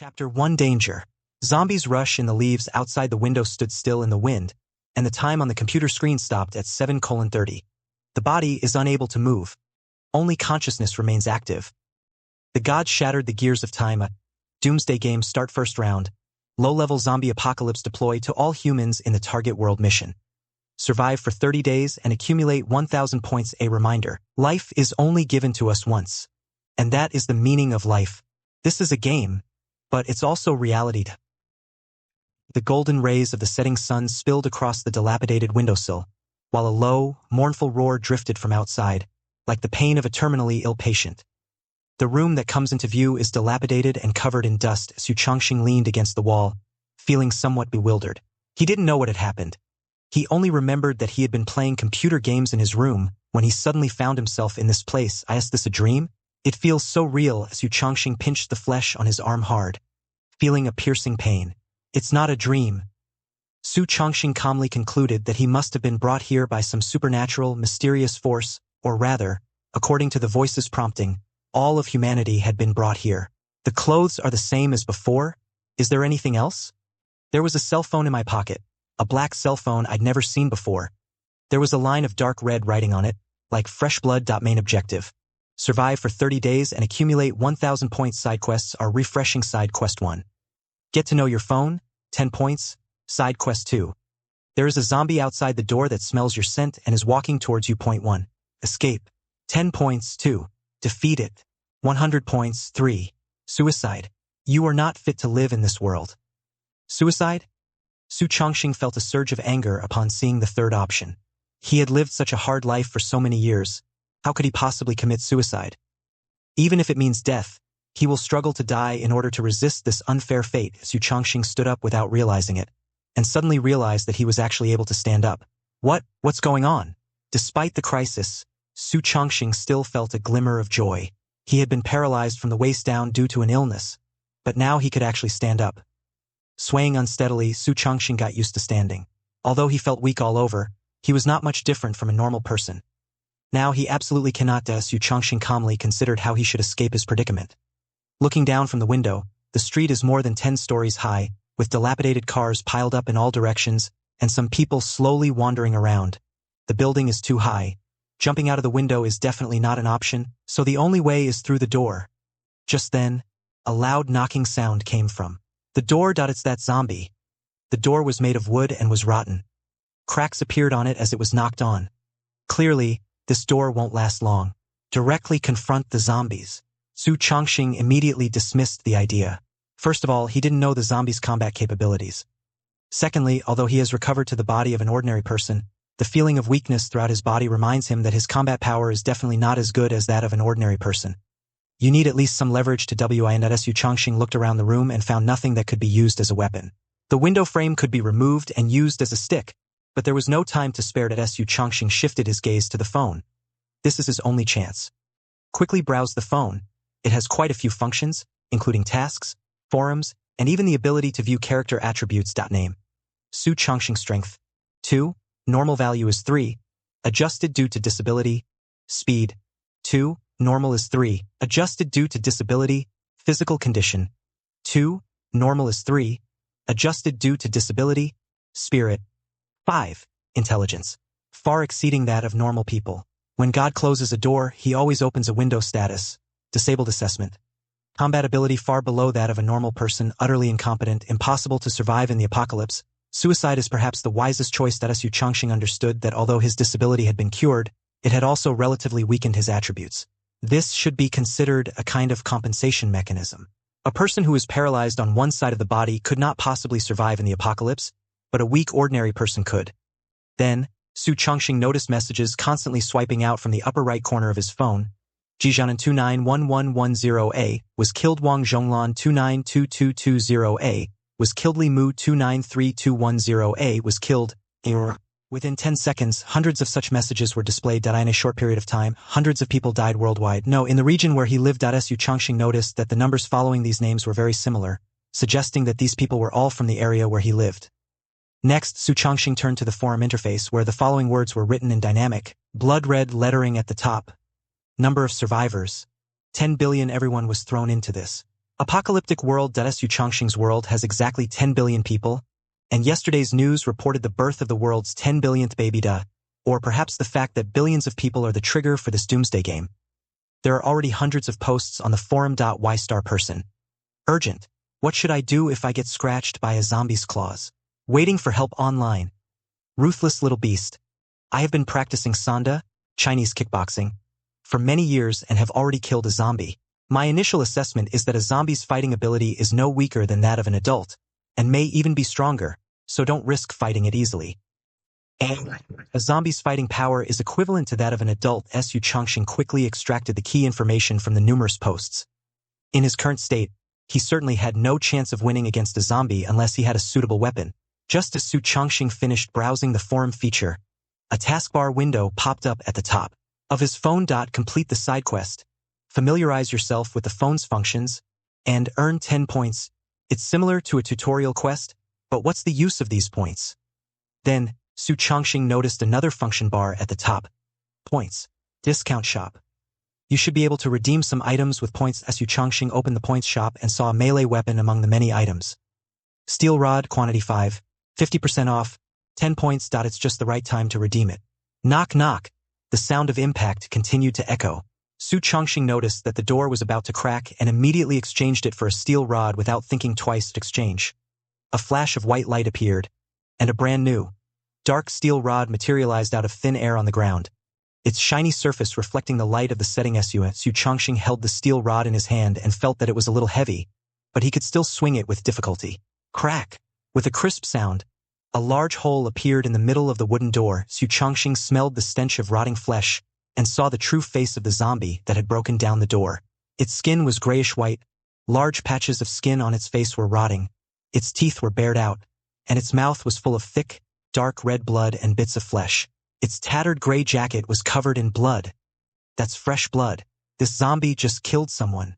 Chapter 1 Danger. Zombies rush in the leaves outside the window stood still in the wind, and the time on the computer screen stopped at 7:30. The body is unable to move. Only consciousness remains active. The gods shattered the gears of time. A Doomsday Game start first round. Low-level zombie apocalypse deploy to all humans in the target world mission. Survive for 30 days and accumulate 1,000 points. A reminder. Life is only given to us once. And that is the meaning of life. This is a game, but it's also reality. The golden rays of the setting sun spilled across the dilapidated windowsill, while a low, mournful roar drifted from outside, like the pain of a terminally ill patient. The room that comes into view is dilapidated and covered in dust as Su Chongxing leaned against the wall, feeling somewhat bewildered. He didn't know what had happened. He only remembered that he had been playing computer games in his room when he suddenly found himself in this place. Is this a dream? It feels so real as Su Chongxing pinched the flesh on his arm hard, feeling a piercing pain. It's not a dream. Su Chongxing calmly concluded that he must have been brought here by some supernatural, mysterious force, or rather, according to the voice's prompting, all of humanity had been brought here. The clothes are the same as before? Is there anything else? There was a cell phone in my pocket, a black cell phone I'd never seen before. There was a line of dark red writing on it, like fresh blood. Main objective. Survive for 30 days and accumulate 1,000 points. Side quests are refreshing. Side quest 1. Get to know your phone, 10 points. Side quest 2. There is a zombie outside the door that smells your scent and is walking towards you. Point 1. Escape. 10 points. 2. Defeat it. 100 points. 3. Suicide. You are not fit to live in this world. Suicide? Su Chongxing felt a surge of anger upon seeing the third option. He had lived such a hard life for so many years. How could he possibly commit suicide? Even if it means death, he will struggle to die in order to resist this unfair fate. Su Chongxing stood up without realizing it, and suddenly realized that he was actually able to stand up. What's going on? Despite the crisis, Su Chongxing still felt a glimmer of joy. He had been paralyzed from the waist down due to an illness, but now he could actually stand up. Swaying unsteadily, Su Chongxing got used to standing. Although he felt weak all over, he was not much different from a normal person. Now he absolutely cannot. Su Chongxing calmly considered how he should escape his predicament. Looking down from the window, the street is more than 10 stories high, with dilapidated cars piled up in all directions, and some people slowly wandering around. The building is too high. Jumping out of the window is definitely not an option, so the only way is through the door. Just then, a loud knocking sound came from the door. It's that zombie. The door was made of wood and was rotten. Cracks appeared on it as it was knocked on. Clearly, this door won't last long. Directly confront the zombies. Su Chongxing immediately dismissed the idea. First of all, he didn't know the zombies' combat capabilities. Secondly, although he has recovered to the body of an ordinary person, the feeling of weakness throughout his body reminds him that his combat power is definitely not as good as that of an ordinary person. You need at least some leverage to win. Su Chongxing looked around the room and found nothing that could be used as a weapon. The window frame could be removed and used as a stick, but there was no time to spare. Su Chongxing shifted his gaze to the phone. This is his only chance. Quickly browse the phone. It has quite a few functions, including tasks, forums, and even the ability to view character attributes. Name. Su Chongxing strength. 2. Normal value is 3. Adjusted due to disability. Speed. 2. Normal is 3. Adjusted due to disability. Physical condition. 2. Normal is 3. Adjusted due to disability. Spirit. 5. Intelligence. Far exceeding that of normal people. When God closes a door, he always opens a window. Status. Disabled assessment. Combat ability far below that of a normal person, utterly incompetent, impossible to survive in the apocalypse. Suicide is perhaps the wisest choice. Su Chongxing understood that although his disability had been cured, it had also relatively weakened his attributes. This should be considered a kind of compensation mechanism. A person who is paralyzed on one side of the body could not possibly survive in the apocalypse, but a weak ordinary person could. Then, Su Chongxing noticed messages constantly swiping out from the upper right corner of his phone. Jijanan 291110A was killed. Wang Zhonglan 292220A was killed. Li Mu 293210A was killed. Within 10 seconds, hundreds of such messages were displayed. In a short period of time, hundreds of people died worldwide. No, in the region where he lived. Su Chongxing noticed that the numbers following these names were very similar, suggesting that these people were all from the area where he lived. Next, Su Chongxing turned to the forum interface where the following words were written in dynamic, blood-red lettering at the top. Number of survivors. 10 billion. Everyone was thrown into this. Apocalyptic world. Su Chongqing's world has exactly 10 billion people, and yesterday's news reported the birth of the world's 10 billionth baby. Or perhaps the fact that billions of people are the trigger for this doomsday game. There are already hundreds of posts on the forum. Y person. Urgent. What should I do if I get scratched by a zombie's claws? Waiting for help online. Ruthless little beast. I have been practicing Sanda, Chinese kickboxing, for many years and have already killed a zombie. My initial assessment is that a zombie's fighting ability is no weaker than that of an adult, and may even be stronger, so don't risk fighting it easily. And a zombie's fighting power is equivalent to that of an adult. Su Chongqing quickly extracted the key information from the numerous posts. In his current state, he certainly had no chance of winning against a zombie unless he had a suitable weapon. Just as Su Chongqing finished browsing the forum feature, a taskbar window popped up at the top of his phone. Complete the side quest, familiarize yourself with the phone's functions, and earn 10 points. It's similar to a tutorial quest, but what's the use of these points? Then, Su Chongqing noticed another function bar at the top. Points. Discount shop. You should be able to redeem some items with points. Su Chongqing opened the points shop and saw a melee weapon among the many items. Steel rod, quantity 5, 50% off, 10 points. It's just the right time to redeem it. Knock knock. The sound of impact continued to echo. Su Chongqing noticed that the door was about to crack and immediately exchanged it for a steel rod without thinking twice. Exchange. A flash of white light appeared, and a brand new, dark steel rod materialized out of thin air on the ground, its shiny surface reflecting the light of the setting. Su Chongqing held the steel rod in his hand and felt that it was a little heavy, but he could still swing it with difficulty. Crack! With a crisp sound, a large hole appeared in the middle of the wooden door. Su Chongqing smelled the stench of rotting flesh and saw the true face of the zombie that had broken down the door. Its skin was grayish-white, large patches of skin on its face were rotting, its teeth were bared out, and its mouth was full of thick, dark red blood and bits of flesh. Its tattered gray jacket was covered in blood. That's fresh blood. This zombie just killed someone.